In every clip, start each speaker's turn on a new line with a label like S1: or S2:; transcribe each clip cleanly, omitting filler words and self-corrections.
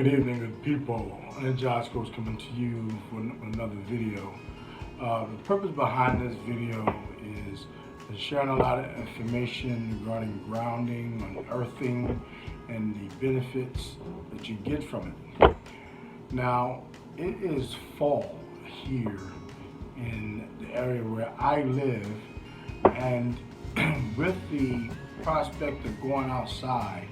S1: Good evening, good people. Energized Coach coming to you for another video. The purpose behind this video is sharing a lot of information regarding grounding, unearthing, and the benefits that you get from it. Now, it is fall here in the area where I live, and with the prospect of going outside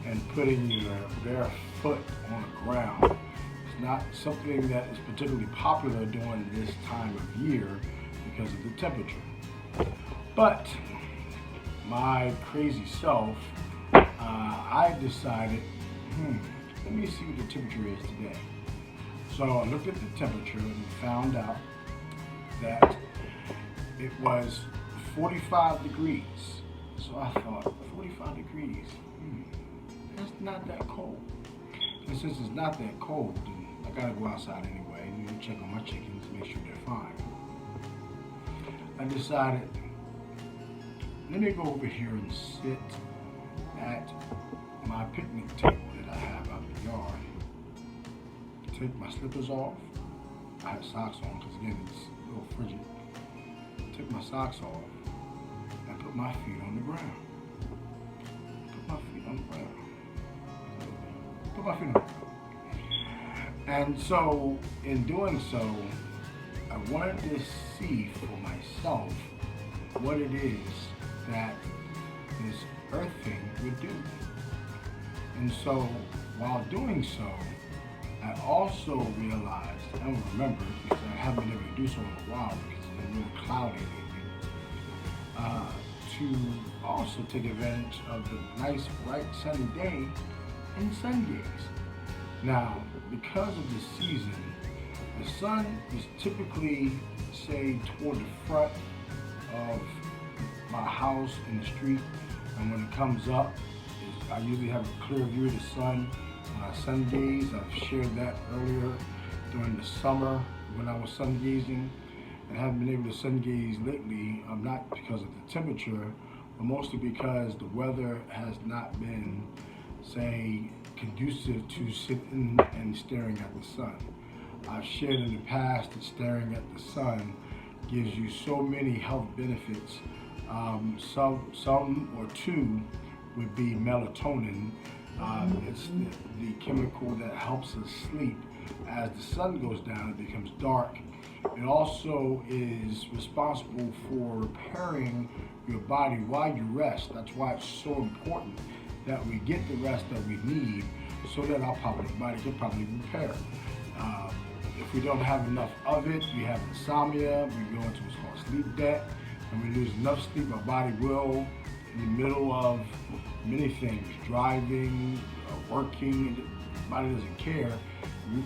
S1: and putting your bare foot on the ground, it's not something that is particularly popular during this time of year because of the temperature. But my crazy self, I decided, let me see what the temperature is today. So I looked at the temperature and found out that it was 45 degrees. So I thought, 45 degrees, that's not that cold. And since it's not that cold, then I gotta go outside anyway and check on my chickens, make sure they're fine. I decided, let me go over here and sit at my picnic table that I have out in the yard. Take my slippers off. I have socks on because again it's a little frigid. Take my socks off and put my feet on the ground. Put my feet on the ground. Put my feet on the ground. And so, in doing so, I wanted to see for myself what it is that this earthing would do. And so, while doing so, I also realized, I don't remember because I haven't been able to do so in a while because it's been really cloudy lately, to also take advantage of the nice, bright, sunny day and sun gaze. Now, because of the season, the sun is typically, say, toward the front of my house in the street, and when it comes up, I usually have a clear view of the sun. When I sun gaze, I've shared that earlier during the summer when I was sun gazing, and haven't been able to sun gaze lately, not because of the temperature, but mostly because the weather has not been, say, conducive to sitting and staring at the sun. I've shared in the past that staring at the sun gives you so many health benefits. Some or two would be melatonin. It's the chemical that helps us sleep. As the sun goes down, it becomes dark. It also is responsible for repairing your body while you rest. That's why it's so important that we get the rest that we need so that our body can properly repair. If we don't have enough of it, we have insomnia, we go into what's called sleep debt, and we lose enough sleep, our body will, in the middle of many things, driving, working, the body doesn't care,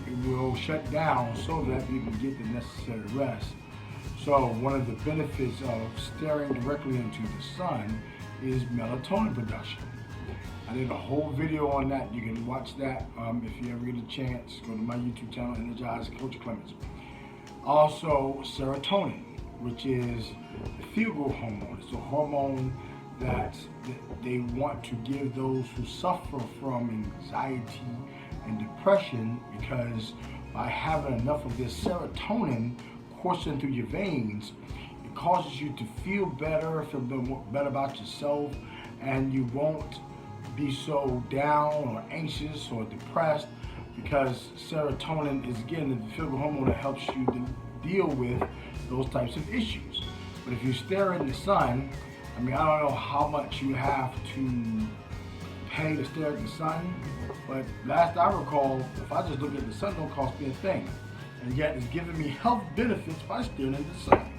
S1: it will shut down so that we can get the necessary rest. So one of the benefits of staring directly into the sun is melatonin production. I did a whole video on that. You can watch that if you ever get a chance. Go to my YouTube channel, Energized Coach Clemens. Also, serotonin, which is the feel-good hormone. It's a hormone that they want to give those who suffer from anxiety and depression, because by having enough of this serotonin coursing through your veins, it causes you to feel better, feel better about yourself, and you won't be so down or anxious or depressed, because serotonin is, again, the feel-good hormone that helps you to deal with those types of issues. But if you stare in the sun, I don't know how much you have to pay to stare at the sun, but last I recall, if I just look at the sun, it don't cost me a thing. And yet it's giving me health benefits by staring at the sun.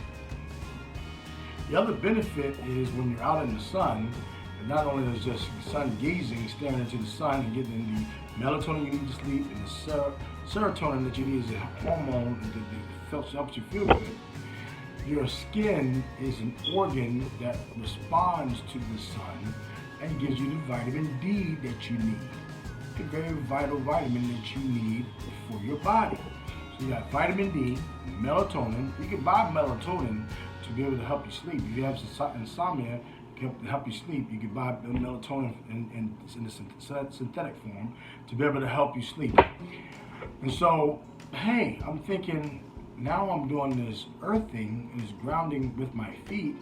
S1: The other benefit is when you're out in the sun, not only is just sun gazing, staring into the sun and getting the melatonin you need to sleep, and the serotonin that you need as a hormone that helps you feel good. Your skin is an organ that responds to the sun and gives you the vitamin D that you need. A very vital vitamin that you need for your body. So you got vitamin D, melatonin. You can buy melatonin to be able to help you sleep. If you have insomnia, help you sleep. You can buy melatonin in the synthetic form to be able to help you sleep. And so, hey, I'm thinking, now I'm doing this earthing and this grounding with my feet.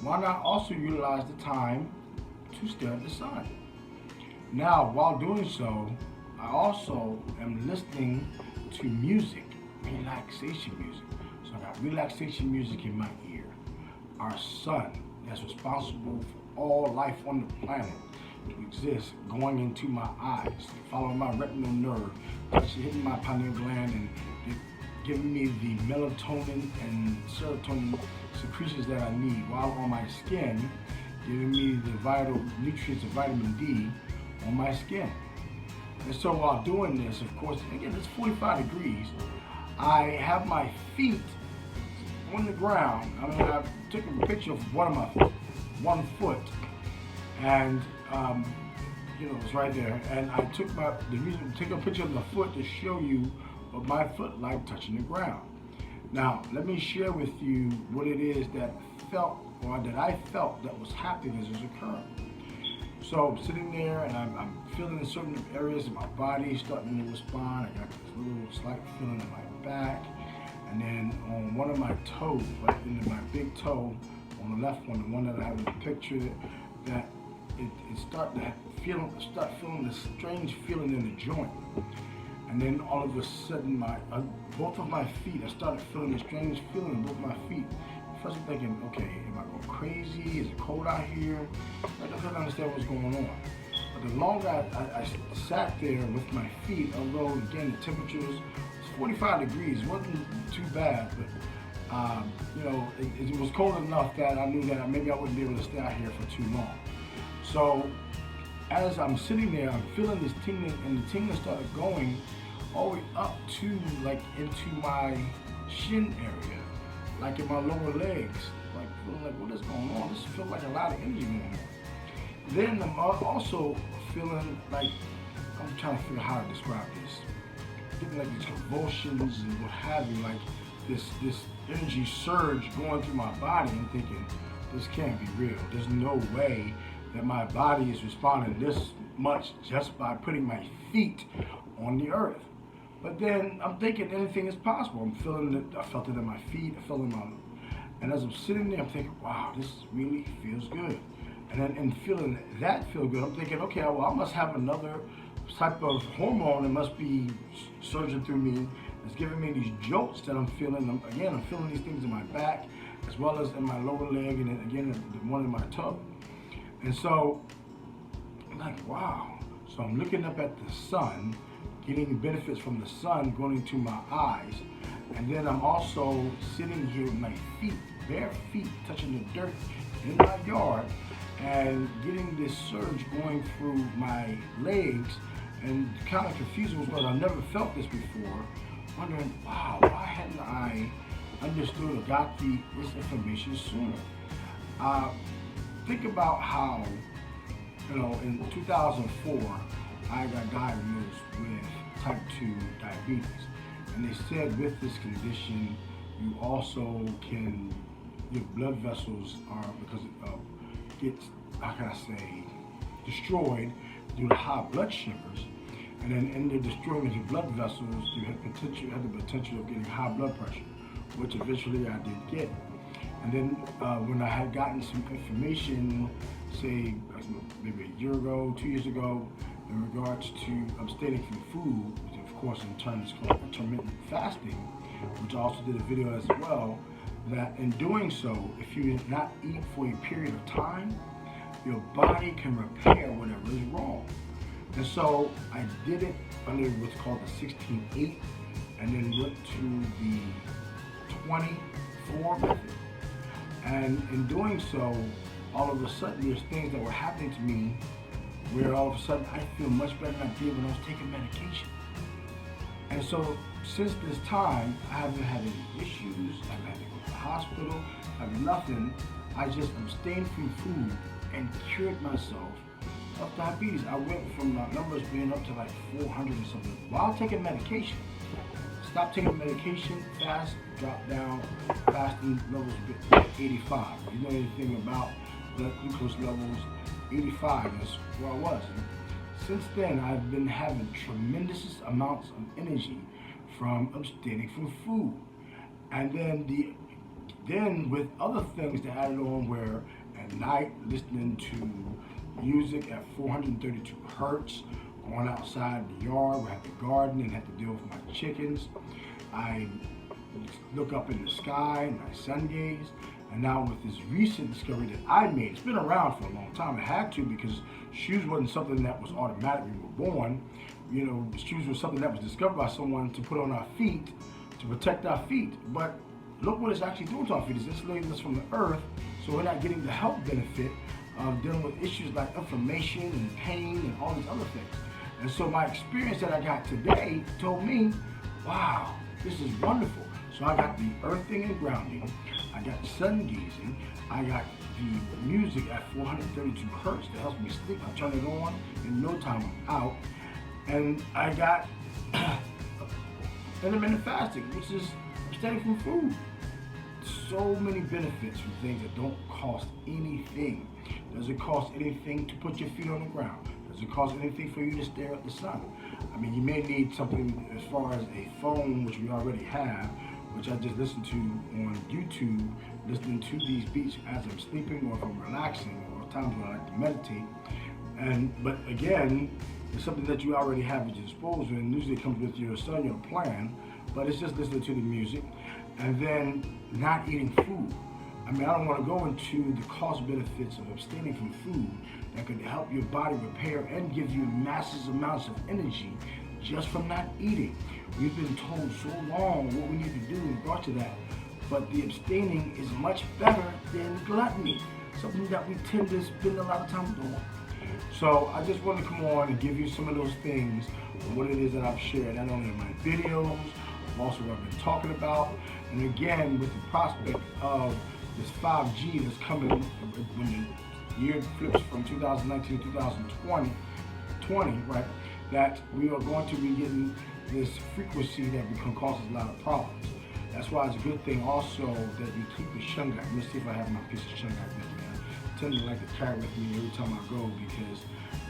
S1: Why not also utilize the time to stare at the sun? Now, while doing so, I also am listening to music, relaxation music. So I got relaxation music in my ear. Our sun that's responsible for all life on the planet to exist going into my eyes, following my retinal nerve, hitting my pineal gland and giving me the melatonin and serotonin secretions that I need, while on my skin, giving me the vital nutrients of vitamin D on my skin. And so while doing this, of course, again, it's 45 degrees, I have my feet on the ground. I mean, I took a picture of one foot, and it's right there. And I took take a picture of the foot to show you what my foot like touching the ground. Now, let me share with you what it is that I felt that was happening as it was occurring. So I'm sitting there and I'm feeling certain areas of my body starting to respond. I got this little slight feeling in my back. And then on one of my toes, right into my big toe, on the left one, the one that I have in the picture, that it started start feeling this strange feeling in the joint. And then all of a sudden, both of my feet, I started feeling a strange feeling in both my feet. First I'm thinking, okay, am I going crazy? Is it cold out here? I couldn't understand what's going on. But the longer I sat there with my feet, although again the temperature was 45 degrees, it wasn't too bad, but it was cold enough that I knew that maybe I wouldn't be able to stay out here for too long. So as I'm sitting there, I'm feeling this tingling, and the tingling started going all the way up to into my shin area, like in my lower legs, feeling like what is going on? This feels like a lot of energy going on. Then I'm also feeling like, I'm trying to figure out how to describe this. Getting like these convulsions and what have you, like this energy surge going through my body. I'm thinking, this can't be real. There's no way that my body is responding this much just by putting my feet on the earth. But then I'm thinking anything is possible. I felt it in my feet, I felt it in my, and as I'm sitting there, I'm thinking, wow, this really feels good. And then in feeling that feel good, I'm thinking, okay, well, I must have another type of hormone that must be surging through me. It's giving me these jolts that I'm feeling. Again, I'm feeling these things in my back, as well as in my lower leg, and then again, the one in my toe. And so I'm like, wow. So I'm looking up at the sun, getting benefits from the sun going into my eyes. And then I'm also sitting here with my feet, bare feet, touching the dirt in my yard, and getting this surge going through my legs, and kind of confused because I never felt this before, wondering, wow, why hadn't I understood or got this information sooner? Think about how, in 2004, I got diagnosed with type 2 diabetes. And they said with this condition, you also your blood vessels are, because it gets, how can I say, destroyed due to high blood sugars. And then in the destroying your blood vessels, you have the potential of getting high blood pressure, which eventually I did get. And then when I had gotten some information, say maybe a year ago, 2 years ago, in regards to abstaining from food, which of course in turn is called intermittent fasting, which I also did a video as well, that in doing so, if you not eat for a period of time, your body can repair whatever is wrong. And so I did it under what's called the 16-8, and then went to the 24 method. And in doing so, all of a sudden there's things that were happening to me where all of a sudden I feel much better than I did when I was taking medication. And so since this time, I haven't had any issues, I haven't had to go to the hospital, I have nothing. I just abstained from food and cured myself of diabetes. I went from numbers being up to like 400 or something while taking medication. Stopped taking medication, fast, dropped down, fasting levels 85. If you know anything about glucose levels 85. That's where I was. And since then, I've been having tremendous amounts of energy from abstaining from food. And then with other things that added on, where at night listening to music at 432 hertz, going outside the yard, we have the garden and have to deal with my chickens. I look up in the sky and I sun gaze. And now with this recent discovery that I made, it's been around for a long time. I had to, because shoes wasn't something that was automatic. We were born. You know, shoes was something that was discovered by someone to put on our feet to protect our feet. But look what it's actually doing to our feet. It's insulating us from the earth, so we're not getting the health benefit of dealing with issues like inflammation and pain and all these other things. And so my experience that I got today told me, wow, this is wonderful. So I got the earthing and grounding, I got sun gazing, I got the music at 432 hertz that helps me sleep. I turn it on, in no time I'm out. And I got intermittent fasting, which is abstaining from food. So many benefits from things that don't cost anything. Does it cost anything to put your feet on the ground? Does it cost anything for you to stare at the sun? I mean, you may need something as far as a phone, which we already have, which I just listened to on YouTube, listening to these beats as I'm sleeping or if I'm relaxing, or times when I like to meditate. But again, it's something that you already have at your disposal, and usually it comes with your cellular plan, but it's just listening to the music and then not eating food. I mean, I don't want to go into the cost benefits of abstaining from food that could help your body repair and give you massive amounts of energy just from not eating. We've been told so long what we need to do in regard to that, but the abstaining is much better than gluttony, something that we tend to spend a lot of time doing. So I just want to come on and give you some of those things, what it is that I've shared, not only in my videos, but also what I've been talking about. And again, with the prospect of this 5G that's coming when the year flips from 2019 to 2020, right, that we are going to be getting this frequency that can cause us a lot of problems. That's why it's a good thing also that you keep the shungite. Let me see if I have my piece of shungite with me. I tend to like to carry with me every time I go, because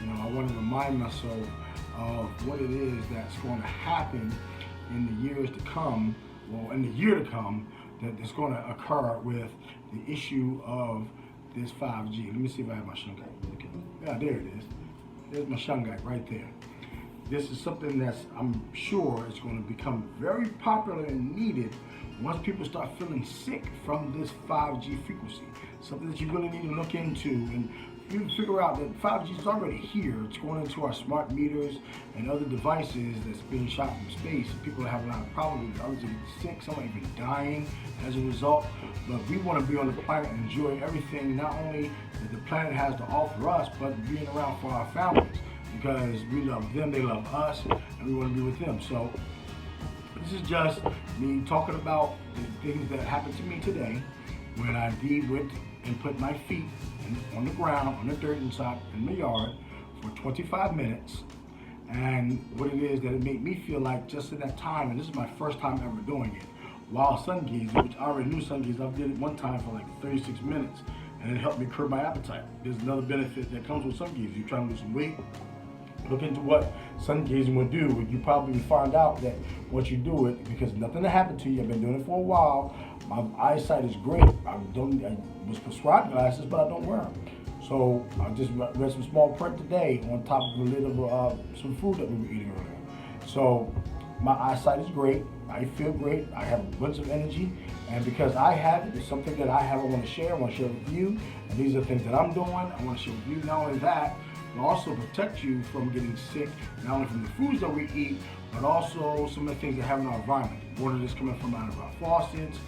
S1: I want to remind myself of what it is that's going to happen in the years to come, well, in the year to come, that is going to occur with the issue of this 5G. Let me see if I have my shungite. Okay. Yeah, there it is. There's my shungite right there. This is something that's, I'm sure, is going to become very popular and needed once people start feeling sick from this 5G frequency. Something that you're going to need to look into, and you figure out that 5G is already here. It's going into our smart meters and other devices that's being shot from space. People are having a lot of problems with it. Others are getting sick, some are even dying as a result. But we want to be on the planet and enjoy everything, not only that the planet has to offer us, but being around for our families, because we love them, they love us, and we want to be with them. So this is just me talking about the things that happened to me today when I went and put my feet on the ground, on the dirt inside in the yard for 25 minutes, and what it is that it made me feel like just in that time, and this is my first time ever doing it, while sun gazing, which I already knew sun gazing. I did it one time for like 36 minutes, and it helped me curb my appetite. There's another benefit that comes with sun gazing. You're trying to lose some weight, look into what sun gazing will do. You probably find out that once you do it, because nothing will happen to you. I've been doing it for a while. My eyesight is great. I was prescribed glasses, but I don't wear them. So I just read some small print today on top of the lid of some food that we were eating earlier. So my eyesight is great. I feel great. I have a bunch of energy. And because I have it, it's something that I have, I want to share. I want to share with you. And these are things that I'm doing. I want to share with you. Not only that, but also protect you from getting sick, not only from the foods that we eat, but also some of the things that have in our environment. Water that's coming from out of our faucets,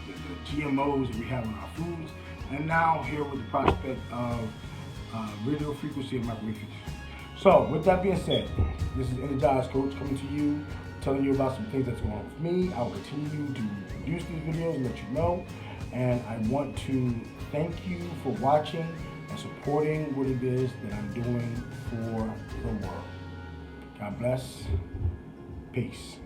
S1: the GMOs that we have in our foods, and now here with the prospect of radio frequency and microwave frequency. So with that being said, this is Energized Coach coming to you, telling you about some things that's going on with me. I will continue to produce these videos and let you know. And I want to thank you for watching and supporting what it is that I'm doing for the world. God bless. Peace.